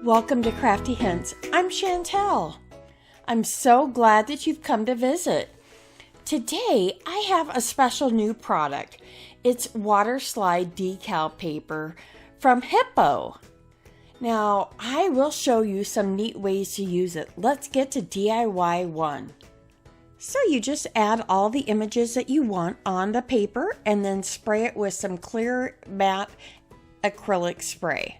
Welcome to Crafty Hints. I'm Chantel. I'm so glad that you've come to visit. Today I have a special new product. It's waterslide decal paper from Hippo. Now I will show you some neat ways to use it. Let's get to DIY 1. So you just add all the images that you want on the paper and then spray it with some clear matte acrylic spray.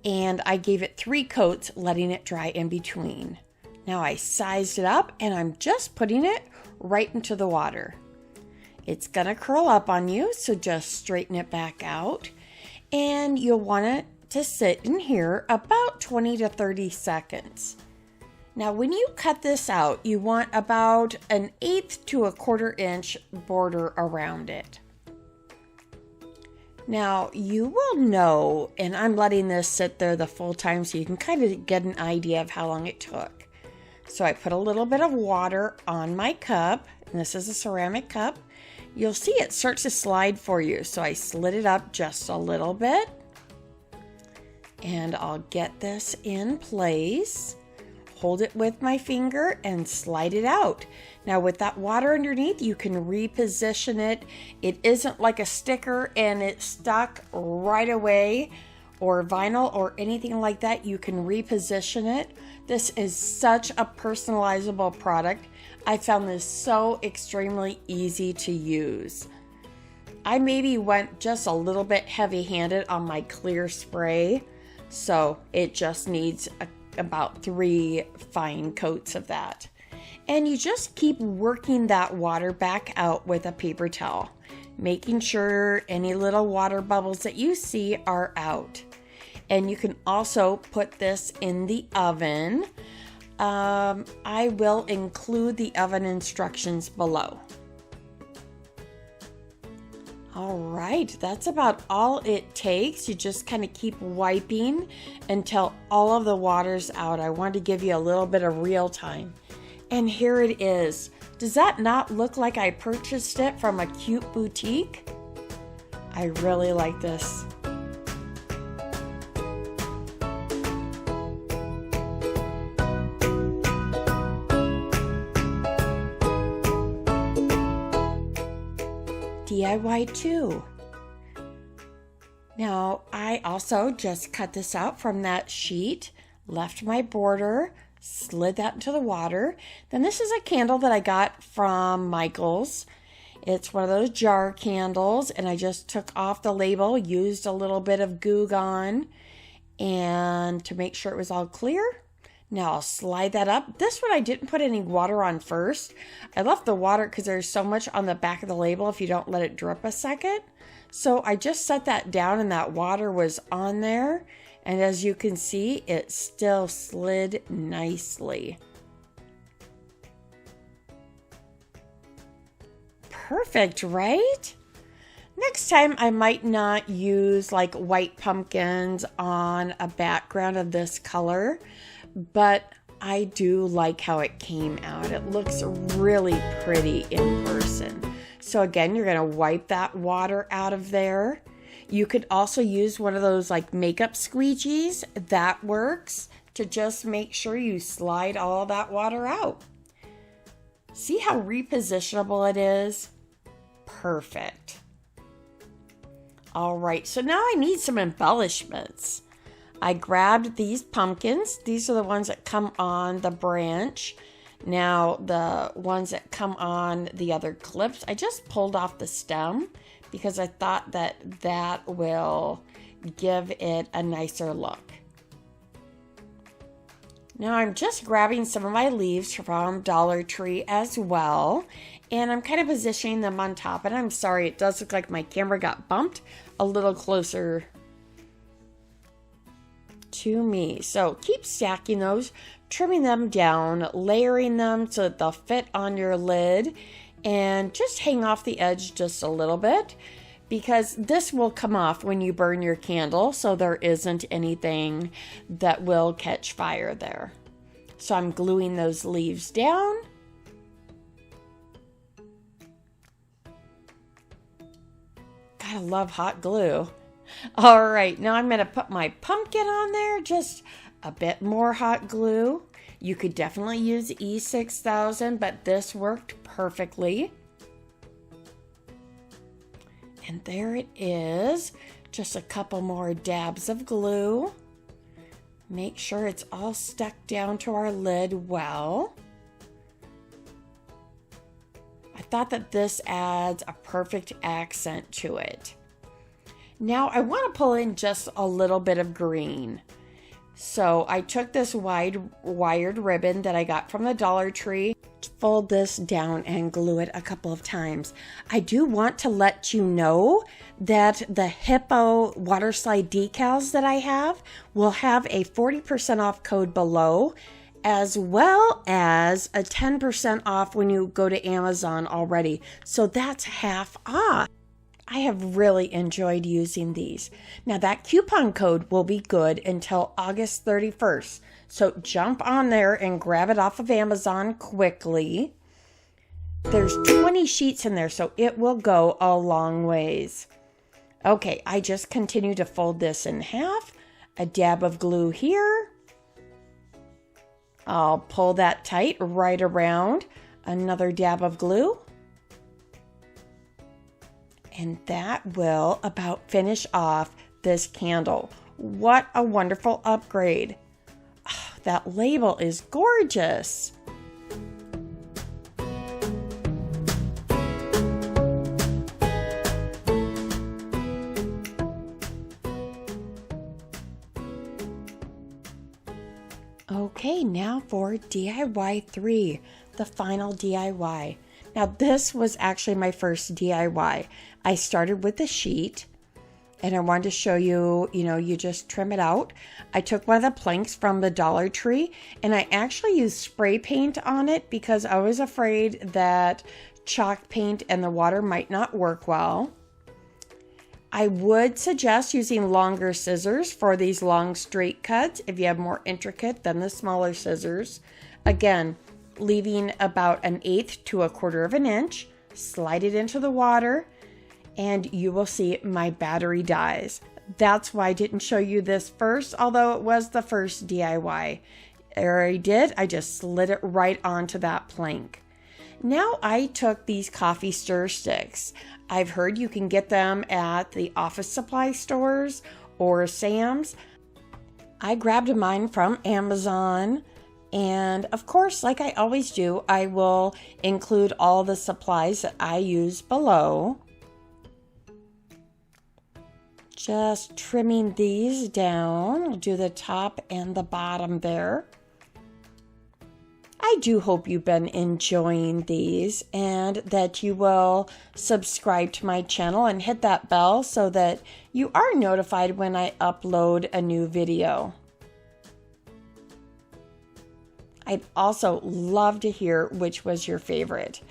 And I gave it 3 coats, letting it dry in between. Now I sized it up and I'm just putting it right into the water. It's gonna curl up on you, so just straighten it back out. And you'll want it to sit in here about 20 to 30 seconds. Now when you cut this out, you want about 1/8 to 1/4 inch border around it. Now you will know, and I'm letting this sit there the full time so you can kind of get an idea of how long it took. So I put a little bit of water on my cup, and this is a ceramic cup. You'll see it starts to slide for you, so I slid it up just a little bit. And I'll get this in place. Hold it with my finger and slide it out. Now with that water underneath, you can reposition it. It isn't like a sticker and it's stuck right away, or vinyl or anything like that. You can reposition it. This is such a personalizable product. I found this so extremely easy to use. I maybe went just a little bit heavy-handed on my clear spray, so it just needs about 3 fine coats of that. And you just keep working that water back out with a paper towel, making sure any little water bubbles that you see are out. And you can also put this in the oven. I will include the oven instructions below. All right, that's about all it takes. You just kind of keep wiping until all of the water's out. I wanted to give you a little bit of real time. And here it is. Does that not look like I purchased it from a cute boutique? I really like this. DIY 2. Now I also just cut this out from that sheet, left my border, slid that into the water. Then this is a candle that I got from Michael's. It's one of those jar candles, and I just took off the label, used a little bit of Goo Gone and to make sure it was all clear. Now I'll slide that up. This one I didn't put any water on first. I left the water because there's so much on the back of the label if you don't let it drip a second. So I just set that down and that water was on there. And as you can see, it still slid nicely. Perfect, right? Next time I might not use like white pumpkins on a background of this color, but I do like how it came out. It looks really pretty in person. So again, you're gonna wipe that water out of there. You could also use one of those like makeup squeegees. That works to just make sure you slide all that water out. See how repositionable it is? Perfect. All right, so now I need some embellishments. I grabbed these pumpkins. These are the ones that come on the branch. Now the ones that come on the other clips, I just pulled off the stem because I thought that that will give it a nicer look. Now I'm just grabbing some of my leaves from Dollar Tree as well, and I'm kind of positioning them on top. And I'm sorry, it does look like my camera got bumped a little closer to me. So keep stacking those, trimming them down, layering them so that they'll fit on your lid, and just hang off the edge just a little bit because this will come off when you burn your candle, so there isn't anything that will catch fire there. So I'm gluing those leaves down. Gotta love hot glue. All right, now I'm going to put my pumpkin on there, just a bit more hot glue. You could definitely use E6000, but this worked perfectly. And there it is, just a couple more dabs of glue. Make sure it's all stuck down to our lid well. I thought that this adds a perfect accent to it. Now I want to pull in just a little bit of green. So I took this wide wired ribbon that I got from the Dollar Tree, fold this down and glue it a couple of times. I do want to let you know that the Hippo waterslide decals that I have will have a 40% off code below, as well as a 10% off when you go to Amazon already. So that's half off. I have really enjoyed using these. Now that coupon code will be good until August 31st. So jump on there and grab it off of Amazon quickly. There's 20 sheets in there, so it will go a long ways. Okay, I just continue to fold this in half. A dab of glue here. I'll pull that tight right around. Another dab of glue. And that will about finish off this candle. What a wonderful upgrade. Oh, that label is gorgeous. Okay, now for DIY 3, the final DIY. Now this was actually my first DIY. I started with the sheet and I wanted to show you, you just trim it out. I took one of the planks from the Dollar Tree and I actually used spray paint on it because I was afraid that chalk paint and the water might not work well. I would suggest using longer scissors for these long straight cuts if you have more intricate than the smaller scissors. Again, leaving about 1/8 to 1/4 of an inch, slide it into the water, and you will see my battery dies. That's why I didn't show you this first, although it was the first DIY. I just slid it right onto that plank. Now I took these coffee stir sticks. I've heard you can get them at the office supply stores or Sam's. I grabbed mine from Amazon. And of course, like I always do, I will include all the supplies that I use below. Just trimming these down. I'll do the top and the bottom there. I do hope you've been enjoying these and that you will subscribe to my channel and hit that bell so that you are notified when I upload a new video. I'd also love to hear which was your favorite,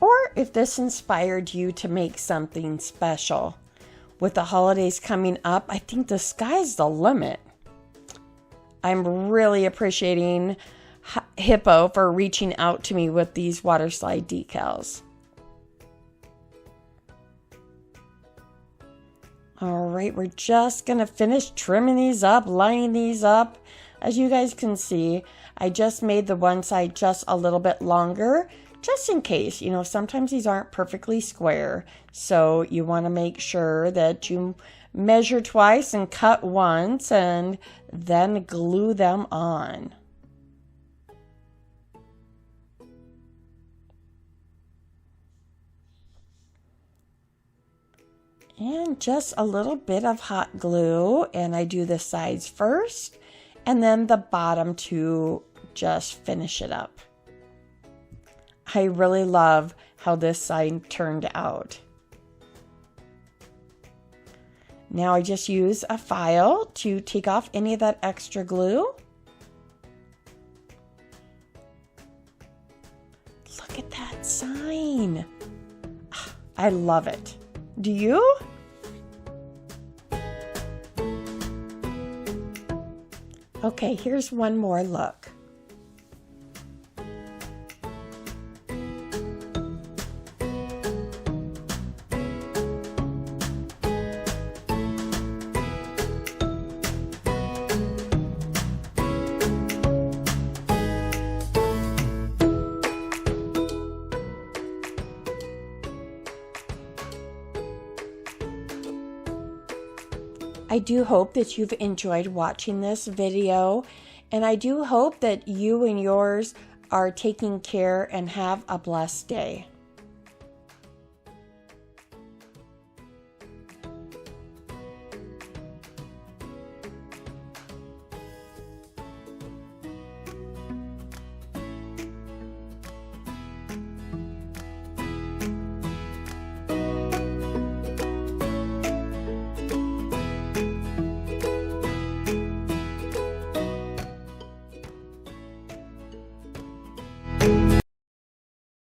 or if this inspired you to make something special. With the holidays coming up, I think the sky's the limit. I'm really appreciating Hippo for reaching out to me with these waterslide decals. All right, we're just gonna finish trimming these up, lining these up. As you guys can see, I just made the one side just a little bit longer, just in case, sometimes these aren't perfectly square. So you want to make sure that you measure twice and cut once and then glue them on. And just a little bit of hot glue, and I do the sides first and then the bottom to just finish it up. I really love how this side turned out. Now I just use a file to take off any of that extra glue. Look at that sign. I love it. Do you? Okay, here's one more look. I do hope that you've enjoyed watching this video, and I do hope that you and yours are taking care and have a blessed day.